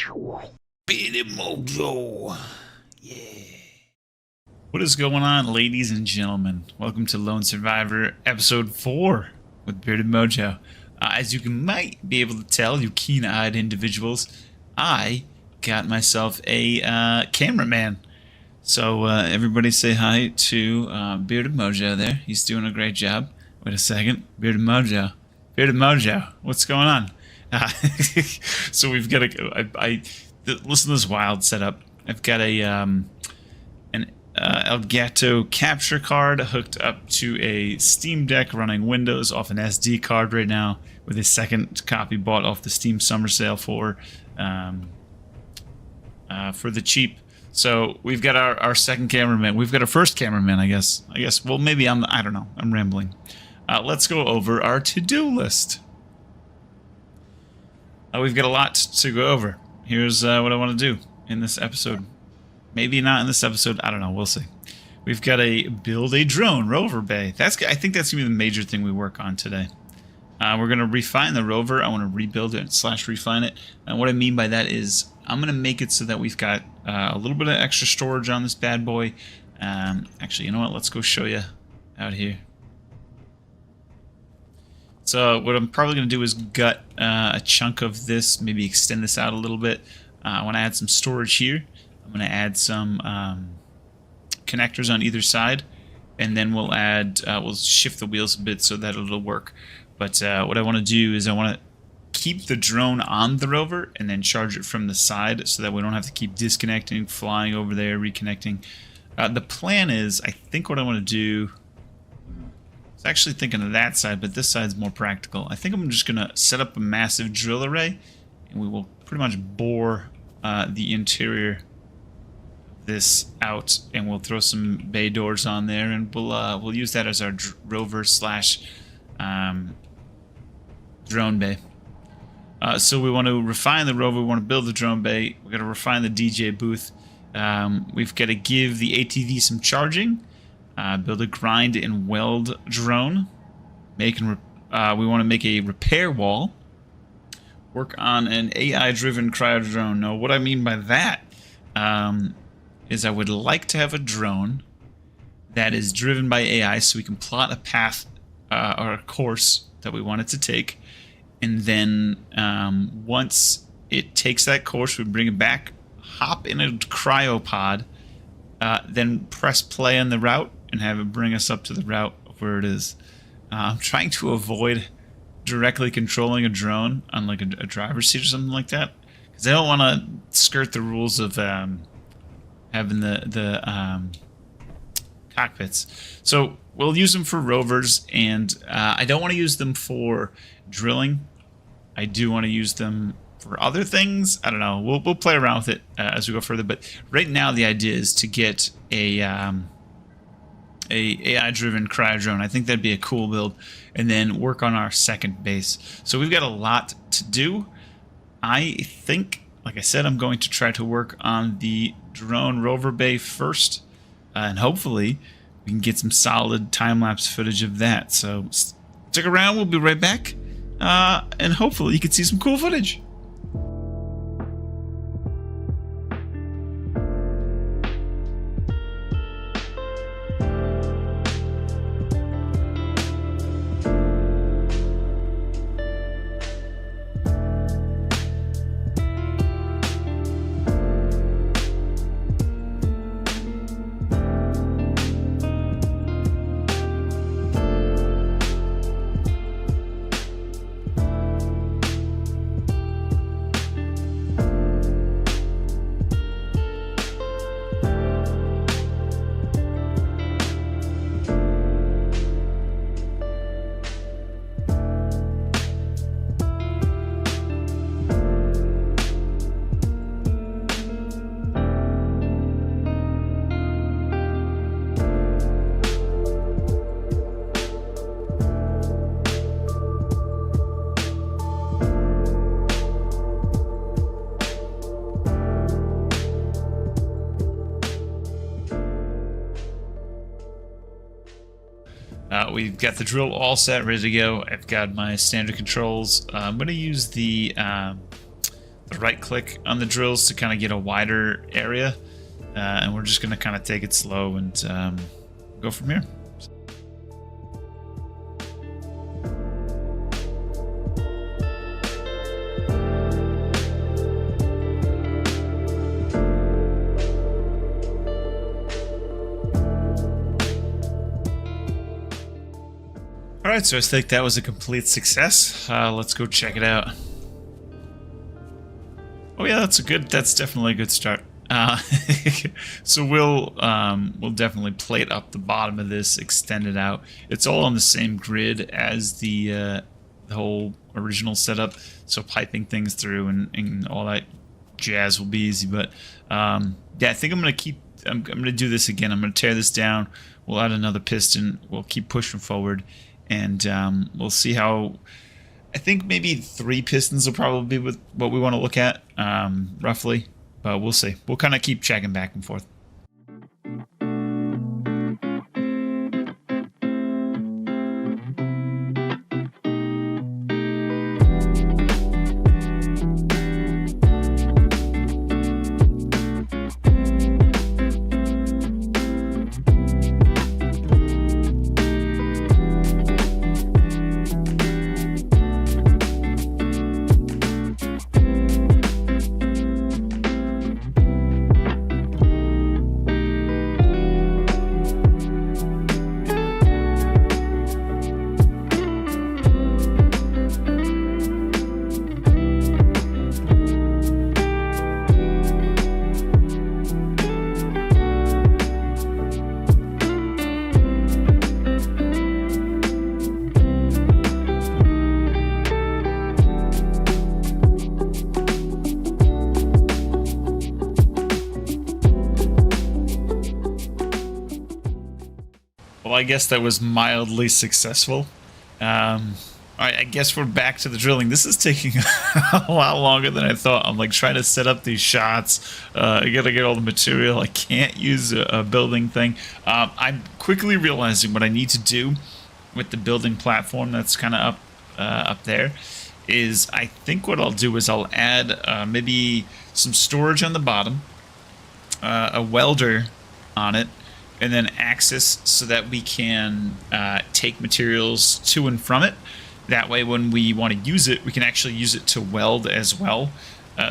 Bearded Mojo. Yeah. What is going on, ladies and gentlemen? Welcome to Lone Survivor Episode 4 with Bearded Mojo. As you might be able to tell, you keen-eyed individuals, I got myself a cameraman. So everybody say hi to Bearded Mojo there. He's doing a great job. Wait a second. Bearded Mojo. Bearded Mojo. What's going on? So we've got listen to this wild setup. I've got an Elgato capture card hooked up to a Steam Deck running Windows off an SD card right now with a second copy bought off the Steam Summer Sale for the cheap. So we've got our second cameraman. We've got our first cameraman, I guess. Well, maybe I don't know. I'm rambling. Let's go over our to-do list. We've got a lot to go over. Here's what I want to do in this episode. Maybe not in this episode. I don't know. We'll see. We've got to build a drone Rover bay. I think that's going to be the major thing we work on today. We're going to refine the Rover. I want to rebuild it / refine it. And what I mean by that is I'm going to make it so that we've got a little bit of extra storage on this bad boy. Actually, you know what? Let's go show you out here. So what I'm probably going to do is gut a chunk of this, maybe extend this out a little bit. I want to add some storage here. I'm going to add some connectors on either side, and then we'll shift the wheels a bit so that it'll work. But what I want to do is I want to keep the drone on the Rover and then charge it from the side so that we don't have to keep disconnecting, flying over there, reconnecting. The plan is, I think what I want to do... I was actually thinking of that side, but this side's more practical. I think I'm just going to set up a massive drill array, and we will pretty much bore the interior of this out, and we'll throw some bay doors on there, and we'll use that as our Rover / drone bay. So we want to refine the Rover, we want to build the drone bay, we've got to refine the DJ booth, we've got to give the ATV some charging. Build a grind and weld drone. We want to make a repair wall. Work on an AI-driven cryo drone. Now, what I mean by that is I would like to have a drone that is driven by AI, so we can plot a path or a course that we want it to take, and then once it takes that course, we bring it back, hop in a cryopod, then press play on the route and have it bring us up to the route of where it is. I'm trying to avoid directly controlling a drone on like a driver's seat or something like that, because I don't want to skirt the rules of having the cockpits. So we'll use them for rovers, and I don't want to use them for drilling. I do want to use them for other things. I don't know. We'll play around with it as we go further. But right now, the idea is to get a AI-driven cryo drone. I think that'd be a cool build, and then work on our second base. So we've got a lot to do. I think, like I said, I'm going to try to work on the drone Rover bay first, and hopefully we can get some solid time-lapse footage of that. So stick around. We'll be right back, and hopefully you can see some cool footage. We've got the drill all set, ready to go. I've got my standard controls. I'm going to use the the right click on the drills to kind of get a wider area. And we're just going to kind of take it slow and go from here. Alright, so I think that was a complete success. Let's go check it out. Oh yeah, that's definitely a good start. So we'll definitely plate up the bottom of this, extend it out. It's all on the same grid as the whole original setup, so piping things through and all that jazz will be easy. But yeah, I think I'm gonna do this again. I'm gonna tear this down. We'll add another piston. We'll keep pushing forward, and we'll see how. I think maybe 3 pistons will probably be what we want to look at, roughly. But we'll see. We'll kind of keep checking back and forth. Well, I guess that was mildly successful. Alright, I guess we're back to the drilling. This is taking a lot longer than I thought. I'm like trying to set up these shots. I gotta get all the material. I can't use a building thing. I'm quickly realizing what I need to do with the building platform that's kind of up there is I think what I'll do is I'll add maybe some storage on the bottom, a welder on it, and then access so that we can take materials to and from it. That way when we want to use it, we can actually use it to weld as well.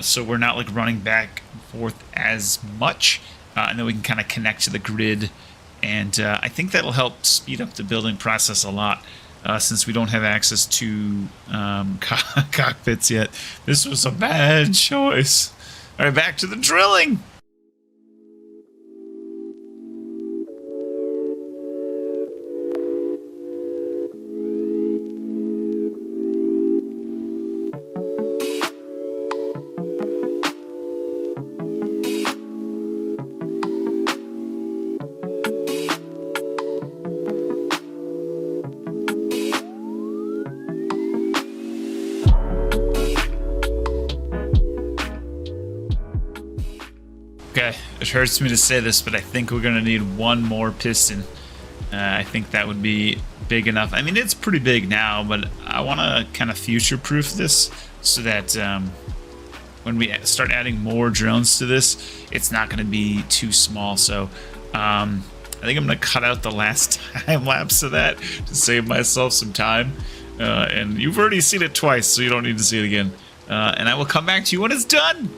So we're not like running back and forth as much. And then we can kind of connect to the grid. And I think that'll help speed up the building process a lot since we don't have access to cockpits yet. This was a bad choice. All right, back to the drilling. Okay, it hurts me to say this, but I think we're going to need one more piston. I think that would be big enough. I mean, it's pretty big now, but I want to kind of future-proof this so that when we start adding more drones to this, it's not going to be too small. So I think I'm going to cut out the last time lapse of that to save myself some time. And you've already seen it twice, so you don't need to see it again. And I will come back to you when it's done.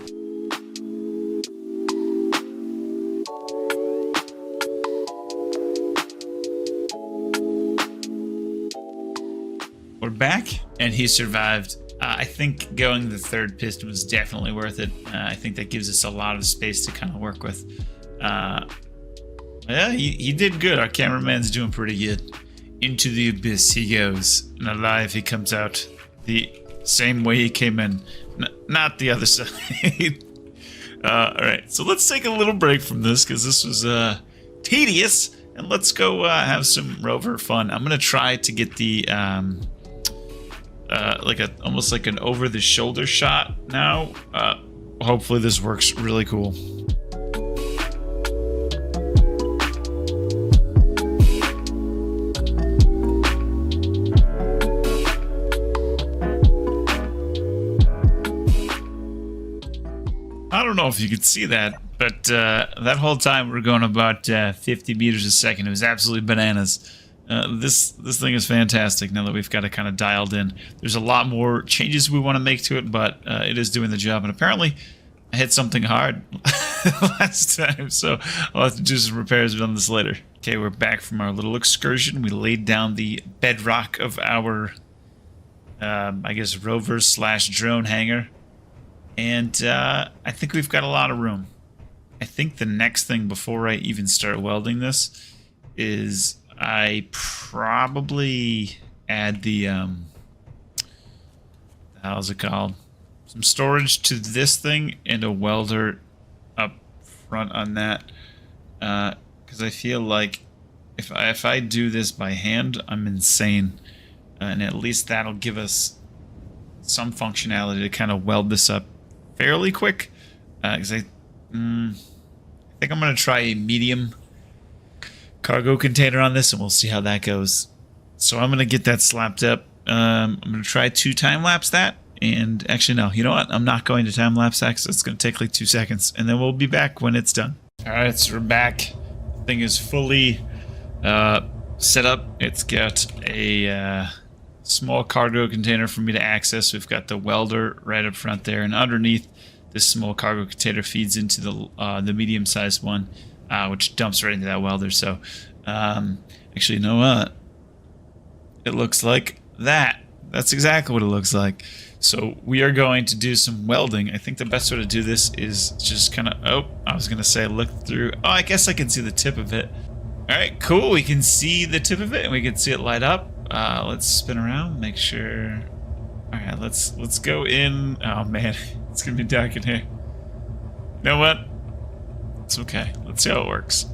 We're back, and he survived. I think going the third piston was definitely worth it. I think that gives us a lot of space to kind of work with. Yeah, he did good. Our cameraman's doing pretty good. Into the abyss he goes, and alive he comes out the same way he came in. Not the other side. Alright, so let's take a little break from this, because this was tedious, and let's go have some rover fun. I'm going to try to get the... almost like an over-the-shoulder shot now. Hopefully this works really cool. I don't know if you could see that, but that whole time we're going about 50 meters a second. It was absolutely bananas. This thing is fantastic now that we've got it kind of dialed in. There's a lot more changes we want to make to it, but it is doing the job. And apparently I hit something hard last time, so I'll have to do some repairs on this later. Okay, we're back from our little excursion. We laid down the bedrock of our, I guess, rover / drone hangar. And I think we've got a lot of room. I think the next thing before I even start welding this is I probably add the, how's it called? Some storage to this thing and a welder up front on that. Because I feel like if I do this by hand, I'm insane. And at least that'll give us some functionality to kind of weld this up fairly quick. Because I think I'm going to try a medium cargo container on this, and we'll see how that goes. So I'm going to get that slapped up. I'm going to try to time-lapse that. And actually, no, you know what? I'm not going to time-lapse that because it's going to take like 2 seconds. And then we'll be back when it's done. All right, so we're back. The thing is fully set up. It's got a small cargo container for me to access. We've got the welder right up front there. And underneath, this small cargo container feeds into the medium-sized one, which dumps right into that welder. So, actually, you know what? It looks like that. That's exactly what it looks like. So we are going to do some welding. I think the best way to do this is just kind of, oh, I was going to say look through. Oh, I guess I can see the tip of it. All right, cool. We can see the tip of it and we can see it light up. Let's spin around, make sure. All right, let's go in. Oh man, it's going to be dark in here. You know what? It's okay. Let's see how it works.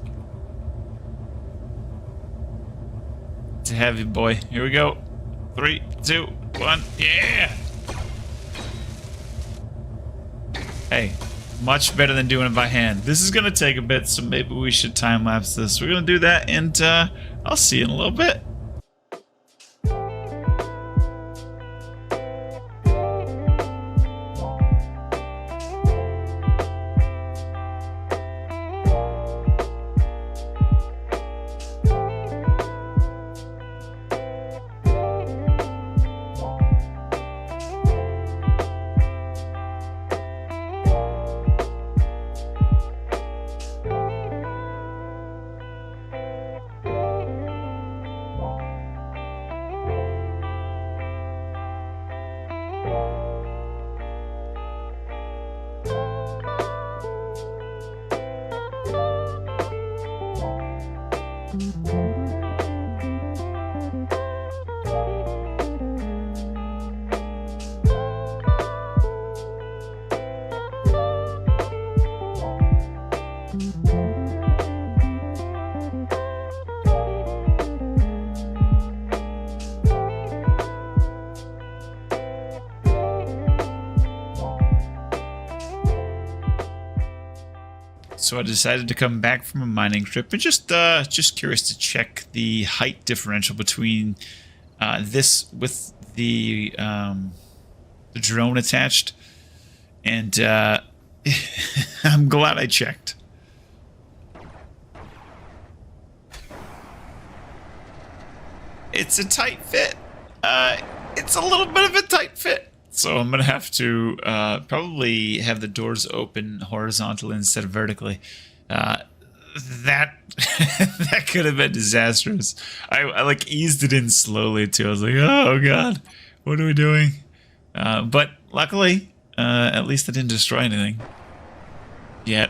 It's a heavy boy. Here we go. 3, 2, 1. Yeah! Hey, much better than doing it by hand. This is going to take a bit, so maybe we should time-lapse this. We're going to do that, and I'll see you in a little bit. So I decided to come back from a mining trip and just curious to check the height differential between this with the drone attached, and I'm glad I checked. It's a tight fit. It's a little bit of a tight fit. So I'm going to have to probably have the doors open horizontally instead of vertically. That that could have been disastrous. I like eased it in slowly too. I was like, oh god, what are we doing? But luckily, at least I didn't destroy anything yet.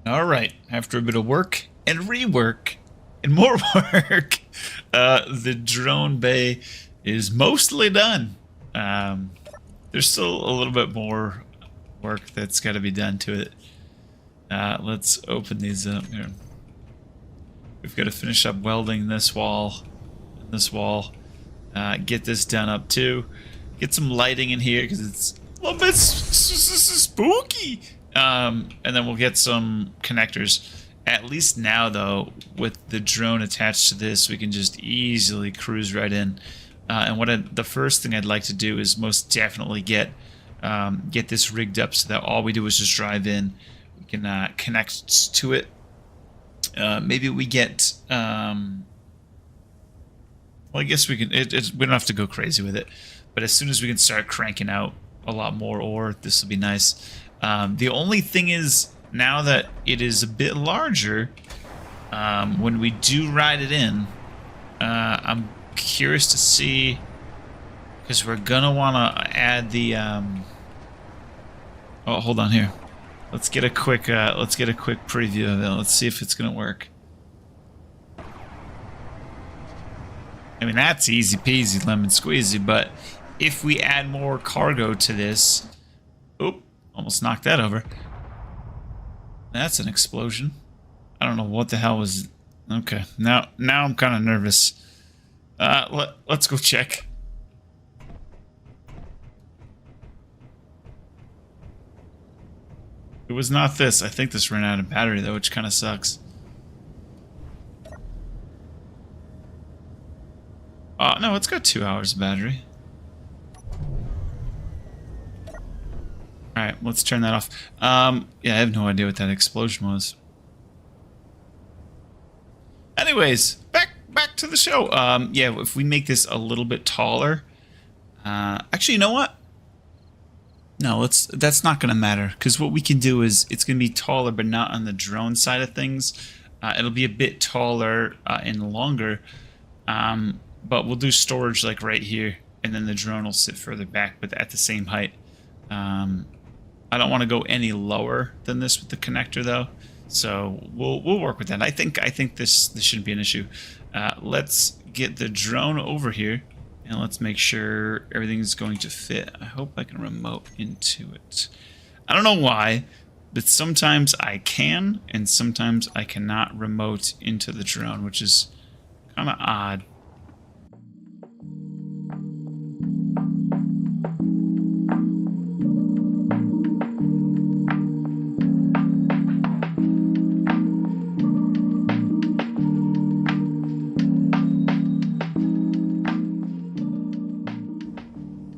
All right, after a bit of work and rework and more work, the drone bay is mostly done. There's still a little bit more work that's got to be done to it. Let's open these up here. We've got to finish up welding this wall and this wall. Get this done up too. Get some lighting in here because it's a little bit spooky. And then we'll get some connectors. At least now, though, with the drone attached to this, we can just easily cruise right in. And the first thing I'd like to do is most definitely get get this rigged up so that all we do is just drive in. We can connect to it. Maybe we get... well, I guess we can... we don't have to go crazy with it. But as soon as we can start cranking out a lot more ore, this will be nice. The only thing is, now that it is a bit larger, when we do ride it in, I'm curious to see, because we're gonna want to add the oh, hold on here. Let's get a quick preview of it. Let's see if it's gonna work. I mean, that's easy peasy lemon squeezy, but if we add more cargo to this... Oop, almost knocked that over. That's an explosion. I don't know what the hell was... Okay, now I'm kind of nervous. Let's go check. It was not this. I think this ran out of battery though, which kind of sucks. No, it's got 2 hours of battery. Alright, let's turn that off. Yeah, I have no idea what that explosion was. Anyways, back to the show. Yeah, if we make this a little bit taller... actually, you know what? No, that's not going to matter, because what we can do is it's going to be taller, but not on the drone side of things. It'll be a bit taller and longer, but we'll do storage like right here, and then the drone will sit further back, but at the same height. I don't want to go any lower than this with the connector, though, so we'll work with that. I think this shouldn't be an issue. Let's get the drone over here. And let's make sure everything's going to fit. I hope I can remote into it. I don't know why, but sometimes I can, and sometimes I cannot remote into the drone, which is kind of odd.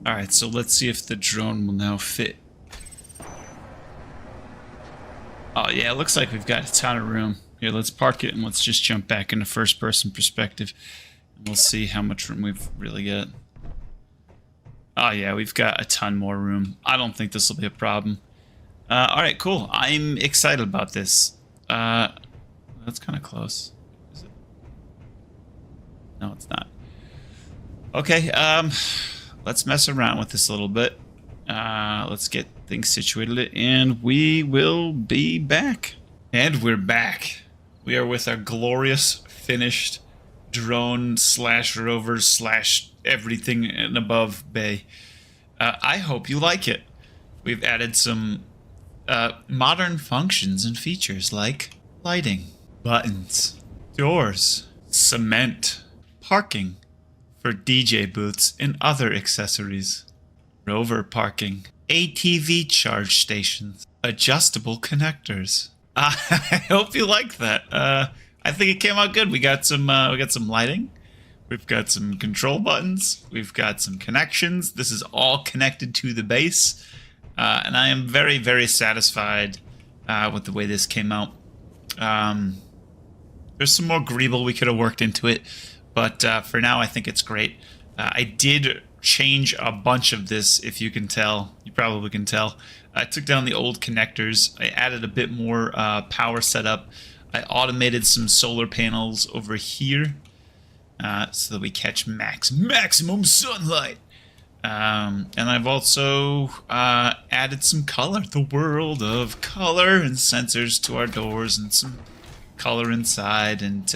Alright, so let's see if the drone will now fit. Oh yeah, it looks like we've got a ton of room. Here, let's park it and let's just jump back into first-person perspective. And we'll see how much room we've really got. Oh yeah, we've got a ton more room. I don't think this will be a problem. Alright, cool. I'm excited about this. That's kind of close. Is it? No, it's not. Okay, let's mess around with this a little bit. Let's get things situated, and we will be back. And we're back. We are with our glorious, finished drone / rover / everything and above bay. I hope you like it. We've added some modern functions and features like lighting, buttons, doors, cement, parking for DJ booths and other accessories, rover parking, ATV charge stations, adjustable connectors. I hope you like that. I think it came out good. We got some lighting. We've got some control buttons. We've got some connections. This is all connected to the base, and I am very, very satisfied with the way this came out. There's some more greeble we could have worked into it. But for now, I think it's great. I did change a bunch of this, if you can tell. You probably can tell. I took down the old connectors. I added a bit more power setup. I automated some solar panels over here so that we catch maximum sunlight. And I've also added some color. The world of color and sensors to our doors and some color inside. And...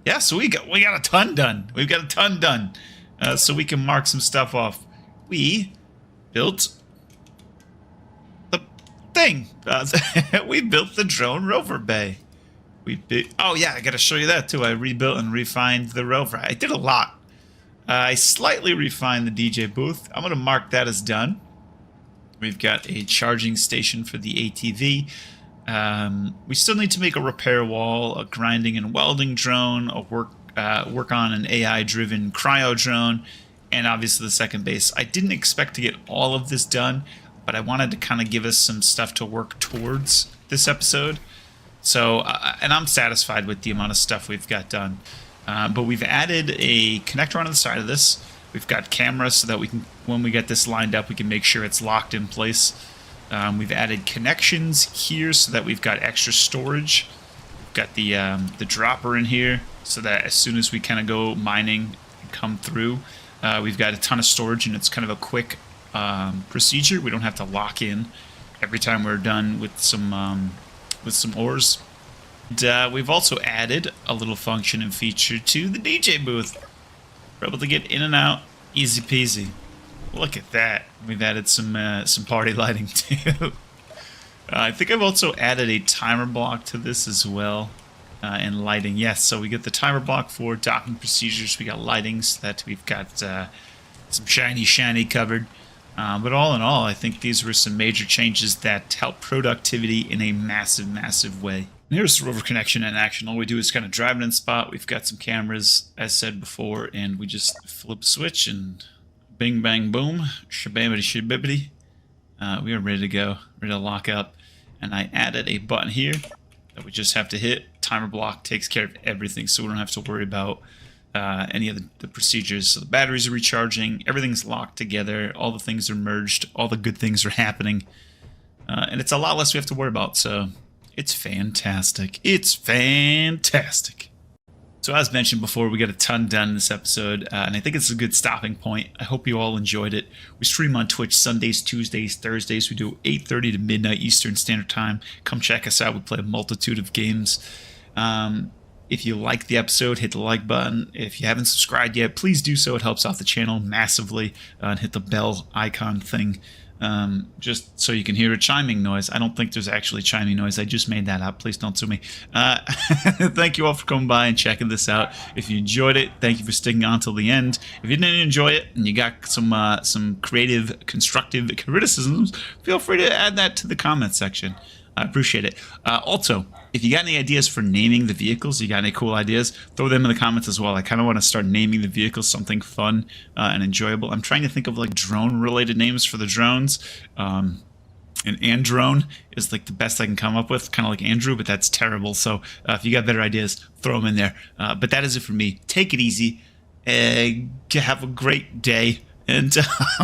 yeah, so we got a ton done. We've got a ton done. So we can mark some stuff off. We built the thing. We built the drone rover bay. Oh yeah, I gotta show you that too. I rebuilt and refined the rover. I did a lot. I slightly refined the DJ booth. I'm gonna mark that as done. We've got a charging station for the ATV. We still need to make a repair wall, a grinding and welding drone, a work on an AI-driven cryo drone, and obviously the second base. I didn't expect to get all of this done, but I wanted to kind of give us some stuff to work towards this episode. So, and I'm satisfied with the amount of stuff we've got done. But we've added a connector onto the side of this. We've got cameras so that we can, when we get this lined up, we can make sure it's locked in place. We've added connections here so that we've got extra storage. We've got the dropper in here so that as soon as we kind of go mining and come through, we've got a ton of storage, and it's kind of a quick procedure. We don't have to lock in every time we're done with some ores. And, we've also added a little function and feature to the DJ booth. We're able to get in and out easy peasy. Look at that. We've added some party lighting too. I think I've also added a timer block to this as well. And lighting, yes. So we get the timer block for docking procedures. We got lighting so that we've got some shiny covered. But all in all, I think these were some major changes that help productivity in a massive way. And here's the Rover connection in action. All we do is kind of drive it in spot. We've got some cameras, as said before, and we just flip a switch and bing, bang, boom, shabamity, shibbity. We are ready to go, ready to lock up. And I added a button here that we just have to hit. Timer block takes care of everything, so we don't have to worry about any of the procedures. So the batteries are recharging, everything's locked together, all the things are merged, all the good things are happening. And it's a lot less we have to worry about, so it's fantastic. It's fantastic. So as mentioned before, we got a ton done in this episode, and I think it's a good stopping point. I hope you all enjoyed it. We stream on Twitch Sundays, Tuesdays, Thursdays. We do 8:30 to midnight Eastern Standard Time. Come check us out. We play a multitude of games. If you like the episode, hit the like button. If you haven't subscribed yet, please do so. It helps out the channel massively. And hit the bell icon thing. Just so you can hear a chiming noise. I don't think there's actually chiming noise. I just made that up. Please don't sue me. Thank you all for coming by and checking this out. If you enjoyed it, thank you for sticking on till the end. If you didn't enjoy it and you got some creative, constructive criticisms, feel free to add that to the comments section. I appreciate it. Also, if you got any ideas for naming the vehicles, you got any cool ideas, throw them in the comments as well. I kind of want to start naming the vehicles something fun and enjoyable. I'm trying to think of like drone-related names for the drones. And Androne is like the best I can come up with, kind of like Andrew, but that's terrible. So if you got better ideas, throw them in there. But that is it for me. Take it easy. Have a great day, and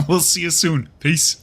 we'll see you soon. Peace.